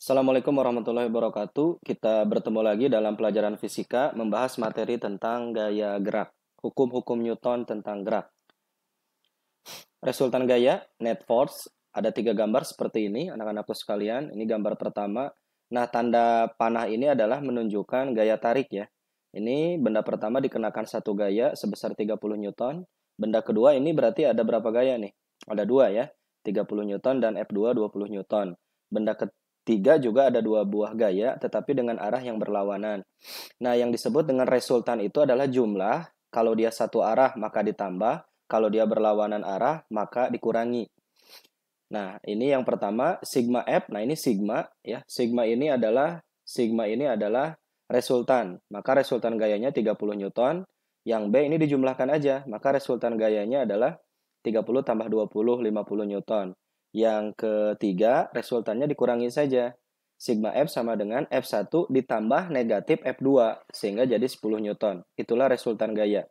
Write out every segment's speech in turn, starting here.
Assalamualaikum warahmatullahi wabarakatuh. Kita bertemu lagi dalam pelajaran fisika membahas materi tentang gaya gerak, hukum-hukum Newton tentang gerak. Resultan gaya, net force, ada 3 gambar seperti ini, anak-anakku sekalian. Ini gambar pertama. Nah, tanda panah ini adalah menunjukkan gaya tarik ya. Ini benda pertama dikenakan satu gaya sebesar 30 Newton. Benda kedua ini berarti ada berapa gaya nih? Ada dua ya, 30 Newton dan F2 20 Newton. Benda ketiga juga ada dua buah gaya, tetapi dengan arah yang berlawanan. Nah, yang disebut dengan resultan itu adalah jumlah. Kalau dia satu arah, maka ditambah. Kalau dia berlawanan arah, maka dikurangi. Nah, ini yang pertama, sigma F. Nah, ini sigma ya. Sigma ini adalah resultan. Maka resultan gayanya 30 Newton. Yang B ini dijumlahkan aja. Maka resultan gayanya adalah 30 tambah 20, 50 Newton. Yang ketiga, resultannya dikurangi saja. Sigma F sama dengan F1 ditambah negatif F2, sehingga jadi 10 Newton. Itulah resultan gaya.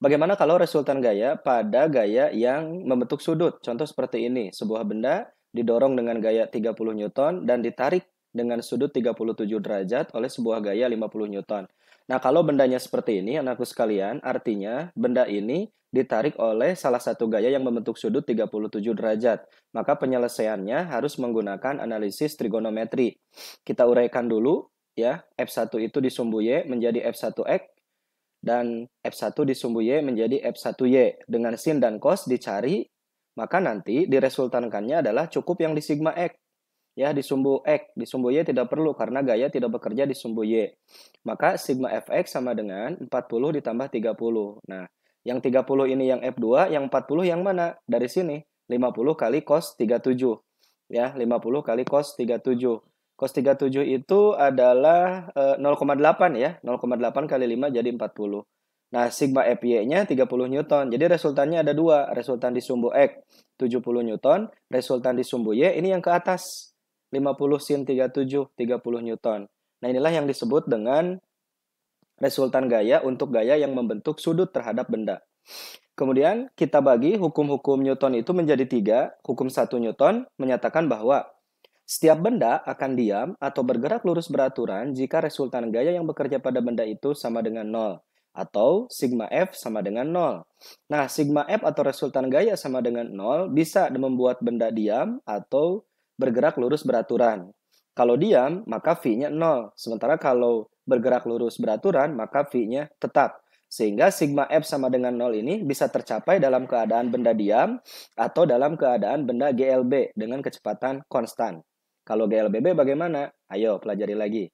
Bagaimana kalau resultan gaya pada gaya yang membentuk sudut? Contoh seperti ini, sebuah benda didorong dengan gaya 30 Newton dan ditarik dengan sudut 37 derajat oleh sebuah gaya 50 Newton. Nah, kalau bendanya seperti ini, anakku sekalian, artinya benda ini ditarik oleh salah satu gaya yang membentuk sudut 37 derajat. Maka penyelesaiannya harus menggunakan analisis trigonometri. Kita uraikan dulu, ya. F1 itu disumbu Y menjadi F1X, dan F1 disumbu Y menjadi F1Y. Dengan sin dan cos dicari, maka nanti diresultankannya adalah cukup yang di sigma X. Ya, disumbu X, disumbu Y tidak perlu karena gaya tidak bekerja di sumbu Y. Maka sigma Fx sama dengan 40 ditambah 30. Nah, yang 30 ini yang F2, yang 40 yang mana? Dari sini, 50 kali cos 37. Ya, 50 kali cos 37. Cos 37 itu adalah 0,8 ya. 0,8 kali 5 jadi 40. Nah, sigma FY-nya 30 Newton. Jadi resultannya ada dua. Resultan di sumbu X 70 Newton. Resultan di sumbu Y ini yang ke atas. 50 sin 37, 30 Newton. Nah, inilah yang disebut dengan resultan gaya untuk gaya yang membentuk sudut terhadap benda. Kemudian kita bagi hukum-hukum Newton itu menjadi 3. Hukum 1 Newton menyatakan bahwa setiap benda akan diam atau bergerak lurus beraturan jika resultan gaya yang bekerja pada benda itu sama dengan 0. Atau sigma F sama dengan 0. Nah, sigma F atau resultan gaya sama dengan 0 bisa membuat benda diam atau bergerak lurus beraturan. Kalau diam, maka V-nya 0. Sementara kalau bergerak lurus beraturan, maka V-nya tetap. Sehingga sigma F sama dengan 0 ini bisa tercapai dalam keadaan benda diam atau dalam keadaan benda GLB dengan kecepatan konstan. Kalau GLBB bagaimana? Ayo pelajari lagi.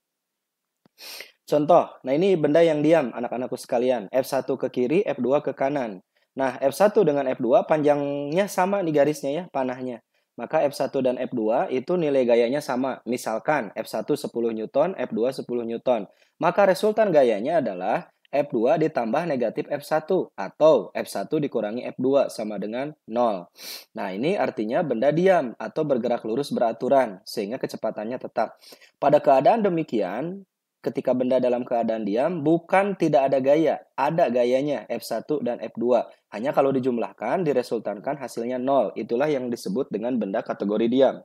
Contoh, nah ini benda yang diam anak-anakku sekalian. F1 ke kiri, F2 ke kanan. Nah, F1 dengan F2 panjangnya sama nih garisnya ya, panahnya. Maka F1 dan F2 itu nilai gayanya sama. Misalkan F1 10 Newton, F2 10 Newton. Maka resultan gayanya adalah F2 ditambah negatif F1 atau F1 dikurangi F2 sama dengan 0. Nah, ini artinya benda diam atau bergerak lurus beraturan sehingga kecepatannya tetap. Pada keadaan demikian, ketika benda dalam keadaan diam, bukan tidak ada gaya. Ada gayanya F1 dan F2. Hanya kalau dijumlahkan, diresultankan hasilnya 0. Itulah yang disebut dengan benda kategori diam.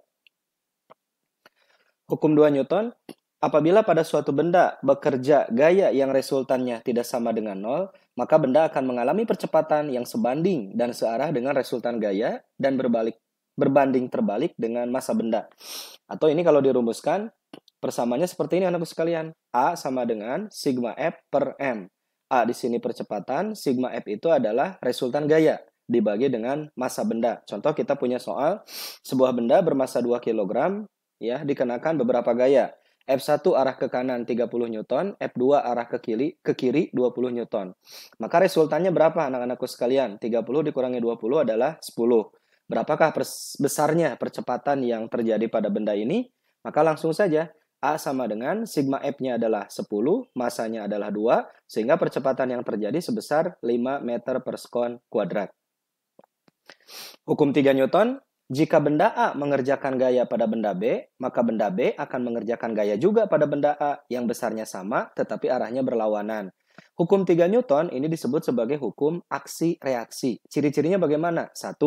Hukum 2 Newton, apabila pada suatu benda bekerja gaya yang resultannya tidak sama dengan 0, maka benda akan mengalami percepatan yang sebanding dan searah dengan resultan gaya dan berbanding terbalik dengan massa benda. Atau ini kalau dirumuskan, persamanya seperti ini anak sekalian. A sama dengan sigma F per M. A di sini percepatan, sigma F itu adalah resultan gaya dibagi dengan massa benda. Contoh kita punya soal, sebuah benda bermassa 2 kg ya dikenakan beberapa gaya. F1 arah ke kanan 30 Newton, F2 arah ke kiri 20 Newton. Maka resultannya berapa anak-anakku sekalian? 30 dikurangi 20 adalah 10. Berapakah besarnya percepatan yang terjadi pada benda ini? Maka langsung saja A sama dengan sigma F-nya adalah 10, masanya adalah 2, sehingga percepatan yang terjadi sebesar 5 meter per sekon kuadrat. Hukum 3 Newton, jika benda A mengerjakan gaya pada benda B, maka benda B akan mengerjakan gaya juga pada benda A yang besarnya sama tetapi arahnya berlawanan. Hukum 3 Newton ini disebut sebagai hukum aksi-reaksi. Ciri-cirinya bagaimana? 1.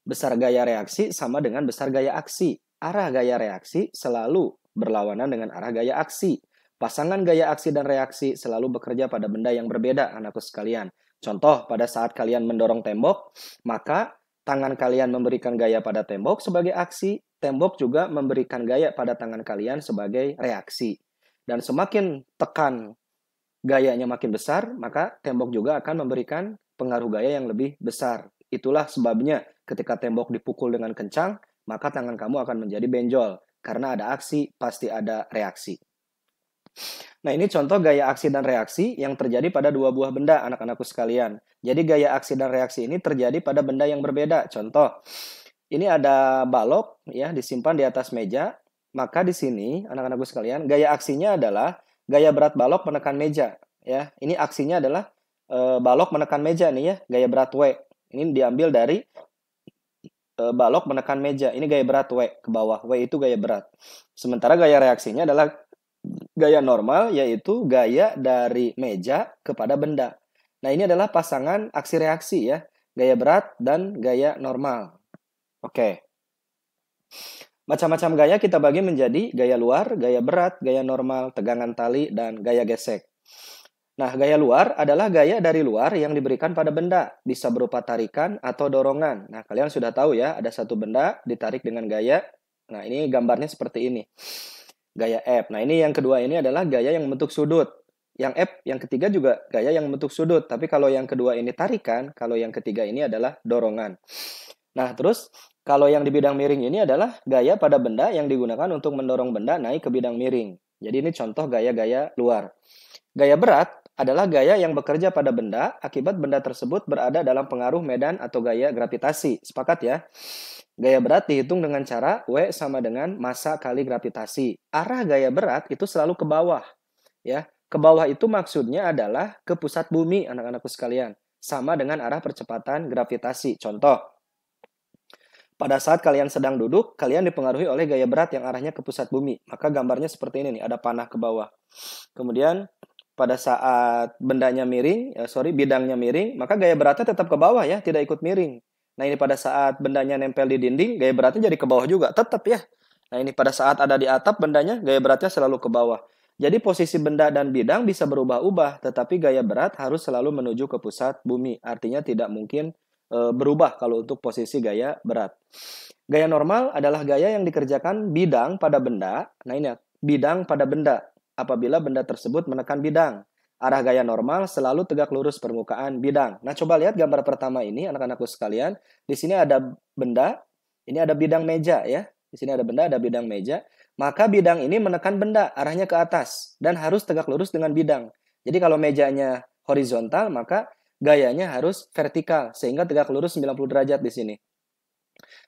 Besar gaya reaksi sama dengan besar gaya aksi. arah gaya reaksi selalu berlawanan dengan arah gaya aksi. Pasangan gaya aksi dan reaksi selalu bekerja pada benda yang berbeda, anakku sekalian. Contoh, pada saat kalian mendorong tembok, maka tangan kalian memberikan gaya pada tembok sebagai aksi, tembok juga memberikan gaya pada tangan kalian sebagai reaksi. Dan semakin tekan gayanya makin besar, maka tembok juga akan memberikan pengaruh gaya yang lebih besar. Itulah sebabnya ketika tembok dipukul dengan kencang, maka tangan kamu akan menjadi benjol. Karena ada aksi, pasti ada reaksi. Nah, ini contoh gaya aksi dan reaksi yang terjadi pada dua buah benda, anak-anakku sekalian. Jadi gaya aksi dan reaksi ini terjadi pada benda yang berbeda. Contoh, ini ada balok ya disimpan di atas meja. Maka di sini anak-anakku sekalian, gaya aksinya adalah gaya berat balok menekan meja ya. Ini aksinya adalah balok menekan meja nih ya, gaya berat W. Ini diambil dari balok menekan meja. Ini gaya berat W ke bawah. W itu gaya berat. Sementara gaya reaksinya adalah gaya normal, yaitu gaya dari meja kepada benda. Nah, ini adalah pasangan aksi reaksi ya, gaya berat dan gaya normal. Oke. Macam-macam gaya kita bagi menjadi gaya luar, gaya berat, gaya normal, tegangan tali, dan gaya gesek. Nah, gaya luar adalah gaya dari luar yang diberikan pada benda, bisa berupa tarikan atau dorongan. Nah, kalian sudah tahu ya, ada satu benda ditarik dengan gaya. Nah, ini gambarnya seperti ini. Gaya F. Nah, ini yang kedua ini adalah gaya yang membentuk sudut. Yang F, yang ketiga juga gaya yang membentuk sudut. Tapi kalau yang kedua ini tarikan, kalau yang ketiga ini adalah dorongan. Nah, terus kalau yang di bidang miring ini adalah gaya pada benda yang digunakan untuk mendorong benda naik ke bidang miring. Jadi ini contoh gaya-gaya luar. Gaya berat adalah gaya yang bekerja pada benda akibat benda tersebut berada dalam pengaruh medan atau gaya gravitasi. Sepakat ya? Gaya berat dihitung dengan cara W sama dengan massa kali gravitasi. Arah gaya berat itu selalu ke bawah. Ya, ke bawah itu maksudnya adalah ke pusat bumi, anak-anakku sekalian. Sama dengan arah percepatan gravitasi. Contoh, pada saat kalian sedang duduk, kalian dipengaruhi oleh gaya berat yang arahnya ke pusat bumi. Maka gambarnya seperti ini nih, ada panah ke bawah. Kemudian pada saat bidangnya miring, maka gaya beratnya tetap ke bawah ya, tidak ikut miring. Nah, ini pada saat bendanya nempel di dinding, gaya beratnya jadi ke bawah juga, tetap ya. Nah, ini pada saat ada di atap bendanya, gaya beratnya selalu ke bawah. Jadi posisi benda dan bidang bisa berubah-ubah, tetapi gaya berat harus selalu menuju ke pusat bumi. Artinya tidak mungkin berubah kalau untuk posisi gaya berat. Gaya normal adalah gaya yang dikerjakan bidang pada benda. Nah, ini ya, bidang pada benda. Apabila benda tersebut menekan bidang. Arah gaya normal selalu tegak lurus permukaan bidang. Nah, coba lihat gambar pertama ini, anak-anakku sekalian. Di sini ada benda, ini ada bidang meja ya. Di sini ada benda, ada bidang meja. Maka bidang ini menekan benda, arahnya ke atas. Dan harus tegak lurus dengan bidang. Jadi kalau mejanya horizontal, maka gayanya harus vertikal. Sehingga tegak lurus 90 derajat di sini.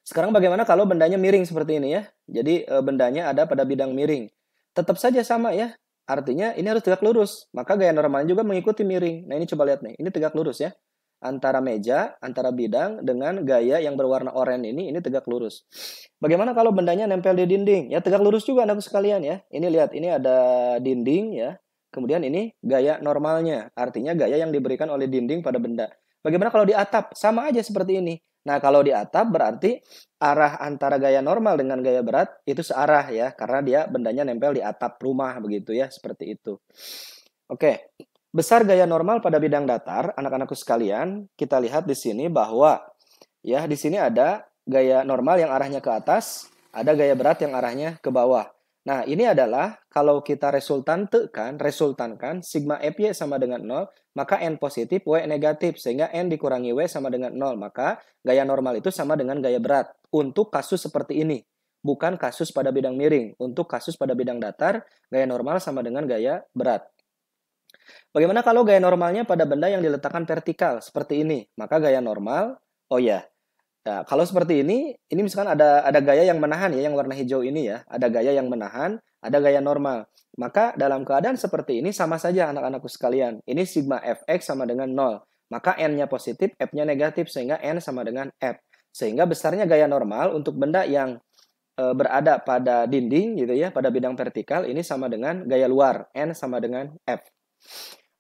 Sekarang bagaimana kalau bendanya miring seperti ini ya. Jadi bendanya ada pada bidang miring. Tetap saja sama ya. Artinya ini harus tegak lurus. Maka gaya normalnya juga mengikuti miring. Nah, ini coba lihat nih. Ini tegak lurus ya. Antara meja, antara bidang dengan gaya yang berwarna oranye ini tegak lurus. Bagaimana kalau bendanya nempel di dinding? Ya tegak lurus juga anakku sekalian ya. Ini lihat, ini ada dinding ya. Kemudian ini gaya normalnya. Artinya gaya yang diberikan oleh dinding pada benda. Bagaimana kalau di atap? Sama aja seperti ini. Nah, kalau di atap berarti arah antara gaya normal dengan gaya berat itu searah ya, karena dia bendanya nempel di atap rumah begitu ya, seperti itu. Oke, besar gaya normal pada bidang datar, anak-anakku sekalian, kita lihat di sini bahwa ya di sini ada gaya normal yang arahnya ke atas, ada gaya berat yang arahnya ke bawah. Nah, ini adalah kalau kita resultankan sigma Fy sama dengan 0, maka N positif, W negatif. Sehingga N dikurangi W sama dengan 0. Maka gaya normal itu sama dengan gaya berat. Untuk kasus seperti ini. Bukan kasus pada bidang miring. Untuk kasus pada bidang datar, gaya normal sama dengan gaya berat. Bagaimana kalau gaya normalnya pada benda yang diletakkan vertikal? Seperti ini. Maka gaya normal, oh ya. Nah, kalau seperti ini misalkan ada gaya yang menahan ya, yang warna hijau ini ya. Ada gaya yang menahan, ada gaya normal. Maka dalam keadaan seperti ini sama saja anak-anakku sekalian. Ini sigma Fx sama dengan 0. Maka N-nya positif, F-nya negatif, sehingga N sama dengan F. Sehingga besarnya gaya normal untuk benda yang berada pada dinding gitu ya, pada bidang vertikal, ini sama dengan gaya luar, N sama dengan F.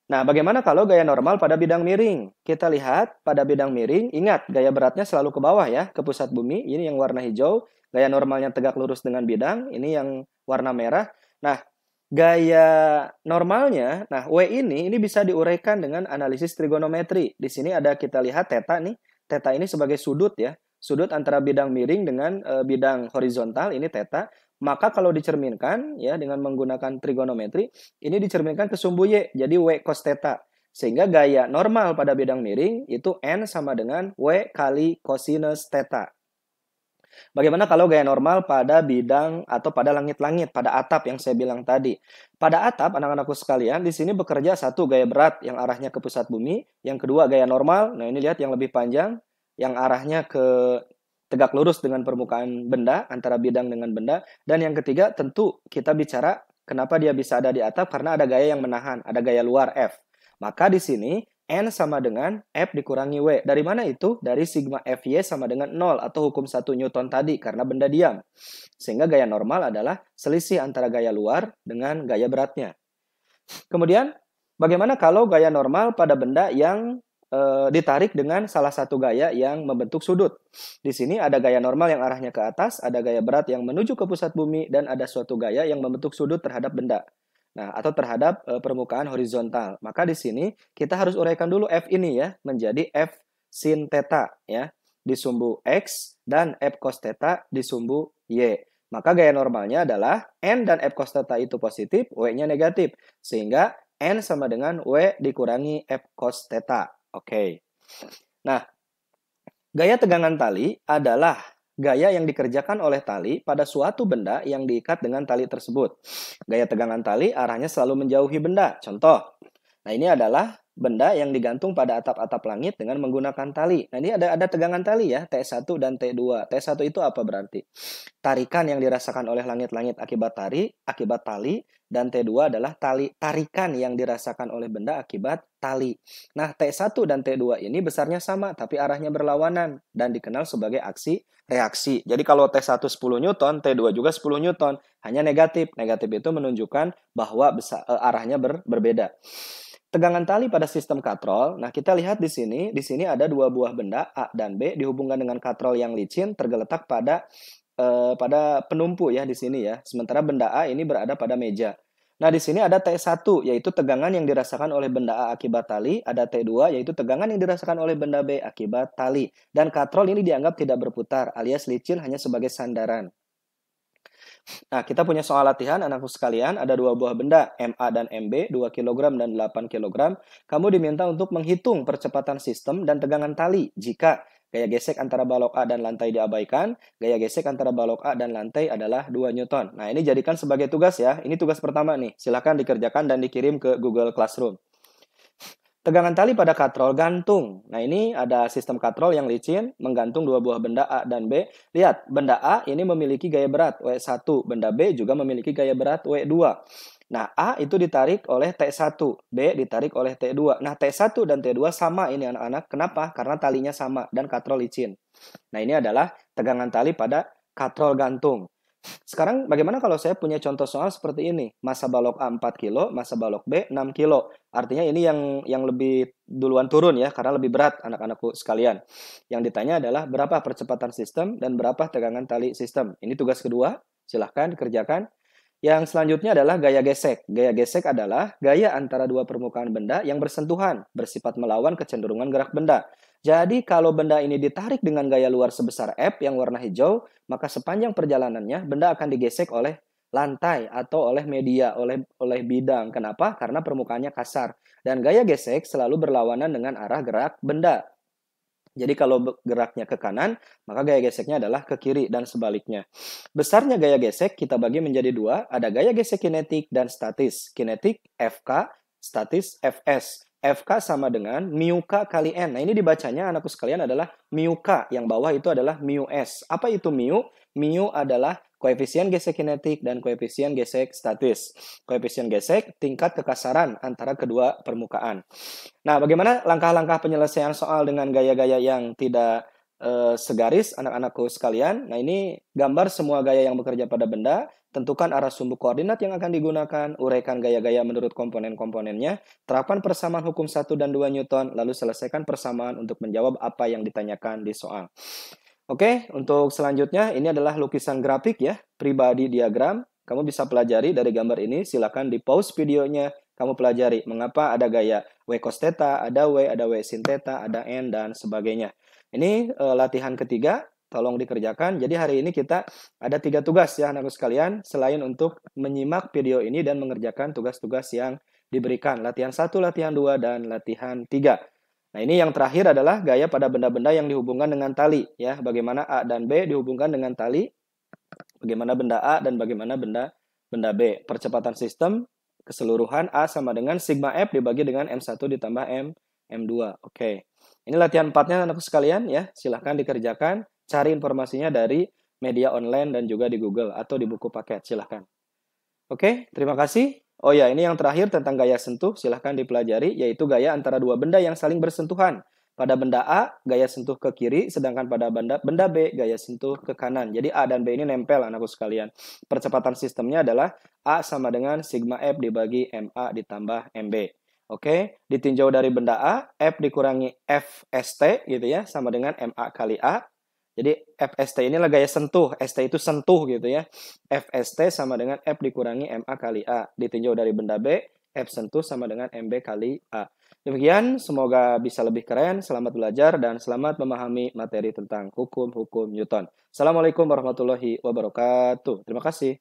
Nah, bagaimana kalau gaya normal pada bidang miring? Kita lihat pada bidang miring, ingat gaya beratnya selalu ke bawah ya, ke pusat bumi. Ini yang warna hijau. Gaya normalnya tegak lurus dengan bidang, ini yang warna merah. Nah, gaya normalnya, nah W ini bisa diuraikan dengan analisis trigonometri. Di sini ada kita lihat theta nih. Theta ini sebagai sudut ya. Sudut antara bidang miring dengan bidang horizontal, ini theta. Maka kalau dicerminkan ya dengan menggunakan trigonometri, ini dicerminkan ke sumbu Y, jadi W cos theta. Sehingga gaya normal pada bidang miring itu N sama dengan W kali cosinus theta. Bagaimana kalau gaya normal pada bidang atau pada langit-langit, pada atap yang saya bilang tadi? Pada atap, anak-anakku sekalian, di sini bekerja satu gaya berat yang arahnya ke pusat bumi, yang kedua gaya normal, nah ini lihat yang lebih panjang, yang arahnya ke tegak lurus dengan permukaan benda, antara bidang dengan benda, dan yang ketiga tentu kita bicara kenapa dia bisa ada di atap, karena ada gaya yang menahan, ada gaya luar F. Maka di sini N sama dengan F dikurangi W. Dari mana itu? Dari sigma Fy sama dengan 0 atau hukum 1 Newton tadi karena benda diam. Sehingga gaya normal adalah selisih antara gaya luar dengan gaya beratnya. Kemudian, bagaimana kalau gaya normal pada benda yang ditarik dengan salah satu gaya yang membentuk sudut? Di sini ada gaya normal yang arahnya ke atas, ada gaya berat yang menuju ke pusat bumi, dan ada suatu gaya yang membentuk sudut terhadap benda. Nah, atau terhadap permukaan horizontal. Maka di sini kita harus uraikan dulu F ini ya, menjadi F sin theta ya, di sumbu X, dan F cos theta di sumbu Y. Maka gaya normalnya adalah N dan F cos theta itu positif, W-nya negatif. Sehingga N sama dengan W dikurangi F cos theta. Oke. Nah, gaya tegangan tali adalah gaya yang dikerjakan oleh tali pada suatu benda yang diikat dengan tali tersebut. Gaya tegangan tali arahnya selalu menjauhi benda. Contoh, nah ini adalah benda yang digantung pada atap-atap langit dengan menggunakan tali. Nah ini ada tegangan tali ya, T1 dan T2. T1 itu apa berarti? Tarikan yang dirasakan oleh langit-langit akibat tali, dan T2 adalah tarikan yang dirasakan oleh benda akibat tali. Nah, T1 dan T2 ini besarnya sama, tapi arahnya berlawanan, dan dikenal sebagai aksi reaksi. Jadi kalau T1 10 Newton, T2 juga 10 Newton, hanya negatif. Negatif itu menunjukkan bahwa arahnya berbeda. Tegangan tali pada sistem katrol. Nah, kita lihat di sini ada dua buah benda A dan B dihubungkan dengan katrol yang licin tergeletak pada penumpu ya di sini ya. Sementara benda A ini berada pada meja. Nah, di sini ada T1 yaitu tegangan yang dirasakan oleh benda A akibat tali, ada T2 yaitu tegangan yang dirasakan oleh benda B akibat tali. Dan katrol ini dianggap tidak berputar alias licin hanya sebagai sandaran. Nah, kita punya soal latihan anakku sekalian, ada dua buah benda, MA dan MB, 2 kg dan 8 kg. Kamu diminta untuk menghitung percepatan sistem dan tegangan tali jika gaya gesek antara balok A dan lantai diabaikan, gaya gesek antara balok A dan lantai adalah 2 Newton. Nah, ini jadikan sebagai tugas ya. Ini tugas pertama nih. Silakan dikerjakan dan dikirim ke Google Classroom. Tegangan tali pada katrol gantung. Nah, ini ada sistem katrol yang licin, menggantung dua buah benda A dan B. Lihat, benda A ini memiliki gaya berat W1, benda B juga memiliki gaya berat W2. Nah, A itu ditarik oleh T1, B ditarik oleh T2. Nah, T1 dan T2 sama ini anak-anak. Kenapa? Karena talinya sama dan katrol licin. Nah, ini adalah tegangan tali pada katrol gantung. Sekarang bagaimana kalau saya punya contoh soal seperti ini? Massa balok A 4 kilo, massa balok B 6 kilo. Artinya ini yang lebih duluan turun ya, karena lebih berat anak-anakku sekalian. Yang ditanya adalah berapa percepatan sistem dan berapa tegangan tali sistem. Ini tugas kedua, silahkan dikerjakan. Yang selanjutnya adalah gaya gesek. Gaya gesek adalah gaya antara dua permukaan benda yang bersentuhan, bersifat melawan kecenderungan gerak benda. Jadi kalau benda ini ditarik dengan gaya luar sebesar F yang warna hijau, maka sepanjang perjalanannya benda akan digesek oleh lantai atau oleh media, oleh bidang. Kenapa? Karena permukaannya kasar. Dan gaya gesek selalu berlawanan dengan arah gerak benda. Jadi kalau geraknya ke kanan, maka gaya geseknya adalah ke kiri dan sebaliknya. Besarnya gaya gesek kita bagi menjadi dua, ada gaya gesek kinetik dan statis. Kinetik Fk, statis Fs. Fk sama dengan mu k kali N. Nah, ini dibacanya anakku sekalian adalah mu k, yang bawah itu adalah mu S. Apa itu mu? Mu adalah koefisien gesek kinetik dan koefisien gesek statis. Koefisien gesek tingkat kekasaran antara kedua permukaan. Nah, bagaimana langkah-langkah penyelesaian soal dengan gaya-gaya yang tidak segaris anak-anakku sekalian? Nah, ini gambar semua gaya yang bekerja pada benda, tentukan arah sumbu koordinat yang akan digunakan, uraikan gaya-gaya menurut komponen-komponennya, terapkan persamaan hukum 1 dan 2 Newton, lalu selesaikan persamaan untuk menjawab apa yang ditanyakan di soal. Oke, untuk selanjutnya ini adalah lukisan grafik ya, pribadi diagram. Kamu bisa pelajari dari gambar ini, silakan di pause videonya, kamu pelajari mengapa ada gaya W cos theta, ada W sin theta, ada N, dan sebagainya. Ini latihan ketiga, tolong dikerjakan. Jadi hari ini kita ada 3 tugas ya anak-anak sekalian, selain untuk menyimak video ini dan mengerjakan tugas-tugas yang diberikan. Latihan 1, latihan 2, dan latihan 3. Nah, ini yang terakhir adalah gaya pada benda-benda yang dihubungkan dengan tali ya. Bagaimana A dan B dihubungkan dengan tali, bagaimana benda A dan bagaimana benda B. Percepatan sistem keseluruhan A sama dengan sigma F dibagi dengan M1 ditambah M2. Oke. Ini latihan 4-nya anak sekalian ya. Silahkan dikerjakan, cari informasinya dari media online dan juga di Google atau di buku paket. Silahkan. Oke, terima kasih. Oh ya, ini yang terakhir tentang gaya sentuh, silahkan dipelajari, yaitu gaya antara dua benda yang saling bersentuhan. Pada benda A, gaya sentuh ke kiri, sedangkan pada benda B, gaya sentuh ke kanan. Jadi A dan B ini nempel, anakku sekalian. Percepatan sistemnya adalah A sama dengan sigma F dibagi MA ditambah MB. Oke, ditinjau dari benda A, F dikurangi FST gitu ya, sama dengan MA kali A. Jadi FST ini adalah gaya sentuh, ST itu sentuh gitu ya. FST sama dengan F dikurangi MA kali A. Ditinjau dari benda B, F sentuh sama dengan MB kali A. Demikian, semoga bisa lebih keren. Selamat belajar dan selamat memahami materi tentang hukum-hukum Newton. Assalamualaikum warahmatullahi wabarakatuh. Terima kasih.